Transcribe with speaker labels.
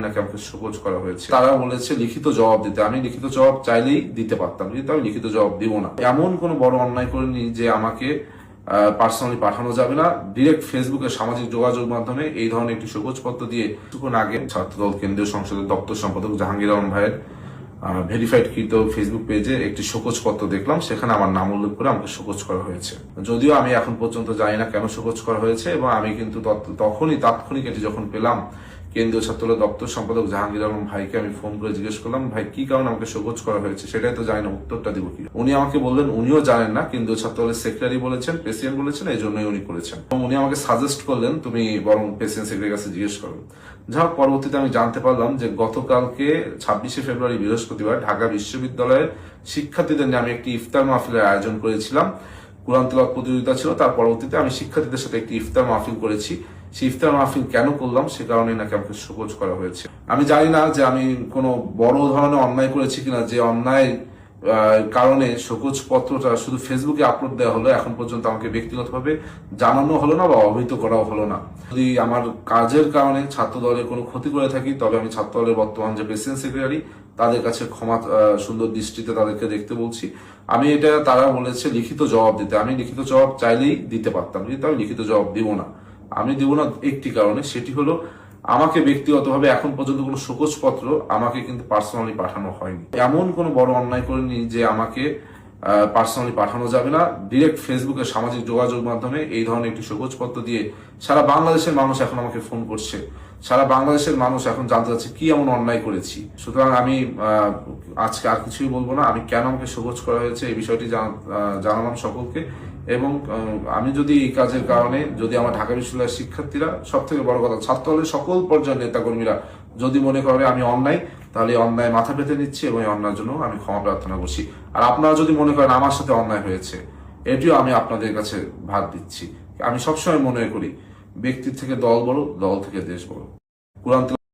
Speaker 1: নাকি আমাকে শোকজ করা হয়েছে। তারা বলেছে লিখিত জবাব দিতে। আমি লিখিত জবাব চাইলেই দিতে পারতাম, কিন্তু আমি লিখিত জবাব দিব না। এমন কোনো বড় অন্যায় করিনি যে আমাকে পার্সোনালি পাঠানো যাবে না। ডিরেক্ট ফেসবুকে সামাজিক যোগাযোগ মাধ্যমে এই ধরনের একটি শোকজপত্র দিয়ে কিছুক্ষণ আগে ছাত্রদল কেন্দ্রীয় সংসদের দপ্তর সম্পাদক জাহাঙ্গীর আলম ভাইয়ের ভেরিফাইড কৃত ফেসবুক পেজে একটি শোকজপত্র দেখলাম, সেখানে আমার নাম উল্লেখ করে আমাকে শোকজ করা হয়েছে। যদিও আমি এখন পর্যন্ত জানি না কেন শোকজ করা হয়েছে, এবং আমি কিন্তু তখনই তাৎক্ষণিক এটি যখন পেলাম, কেন্দ্রীয় ছাত্রদলের দপ্তর সম্পাদক জাহাঙ্গীর আলম ভাইকে আমি ফোন করে জিজ্ঞেস করলাম, ভাই কি কারণে আমাকে শোকজ করা হয়েছে, সেটাই তো জানি না, উত্তরটা দিব কি। উনি আমাকে বললেন উনিও জানেন না, কেন্দ্রীয় ছাত্রদলের সেক্রেটারি বলেছেন, প্রেসিডেন্ট বলেছেন, এই জন্যই উনি করেছেন। এবং উনি আমাকে সাজেস্ট করলেন তুমি বরং প্রেসিডেন্ট সেক্রেটারির কাছে জিজ্ঞেস করো। যা হোক, পরবর্তীতে আমি জানতে পারলাম যে গতকালকে 26শে ফেব্রুয়ারি বৃহস্পতিবার ঢাকা বিশ্ববিদ্যালয়ের শিক্ষার্থীদের নিয়ে আমি একটি ইফতার মাহফিলের আয়োজন করেছিলাম। কুরআন তেলাওয়াত প্রতিযোগিতা ছিল, তার পরবর্তীতে আমি শিক্ষার্থীদের সাথে একটি ইফতার মাহফিল করেছি। সেই ইফতার মাহফিল কেন করলাম সে কারণে নাকি আমাকে শোকজ করা হয়েছে। আমি জানি না যে আমি কোনো বড় ধরনের অন্যায় করেছি কিনা, যে অন্যায় কারণে শোকজ পত্রটা শুধু ফেসবুকে আপলোড দেওয়া হলো, এখন পর্যন্ত আমাকে ব্যক্তিগতভাবে জানানো হলো না বা অবহিত করাও হলো না। যদি আমার কাজের কারণে ছাত্র দলের কোনো ক্ষতি করে থাকি, তবে আমি ছাত্র দলের বর্তমান যে প্রেসিডেন্ট সেক্রেটারি তাদের কাছে ক্ষমা সুন্দর দৃষ্টিতে তাদেরকে দেখতে বলছি। আমি এটা, তারা বলেছে লিখিত জবাব দিতে। আমি লিখিত জবাব চাইলেই দিতে পারতাম, কিন্তু আমি লিখিত জবাব দিব না। আমি দিব না একটি কারণে, সেটি হলো আমাকে ব্যক্তিগতভাবে এখন পর্যন্ত কোনো শোকজপত্র আমাকে কিন্তু পার্সোনালি পাঠানো হয়নি। এমন কোনো বড় অন্যায় করিনি যে আমাকে পার্সোনালি পাঠানো যাবে না। ডিরেক্ট ফেসবুকে সামাজিক যোগাযোগ মাধ্যমে এই ধরনের একটি শোকজপত্র দিয়ে সারা বাংলাদেশের মানুষ এখন আমাকে ফোন করছে। সারা বাংলাদেশের মানুষ এখন জানতে চাচ্ছে কি এমন অন্যায় করেছি। সুতরাং আমি আজকে আর কিছুই বলবো না। আমি কেন আমাকে শোকজ করা হয়েছে এই বিষয়টি জানালাম সকলকে। এবং আমি যদি এই কাজের কারণে, যদি আমার ঢাকা বিশ্ববিদ্যালয়ের শিক্ষার্থীরা, সব থেকে বড় কথা ছাত্রদলের সকল পর্যায়ের নেতাকর্মীরা যদি মনে করে আমি অন্যায়, তাহলে অন্যায় মাথা পেতে নিচ্ছি এবং এই অন্যায়ের জন্য আমি ক্ষমা প্রার্থনা করছি। আর আপনারা যদি মনে করেন আমার সাথে অন্যায় হয়েছে, এটিও আমি আপনাদের কাছে ভার দিচ্ছি। আমি সবসময় মনে করি ব্যক্তির থেকে দল বড়, দল থেকে দেশ বড়। কুরআন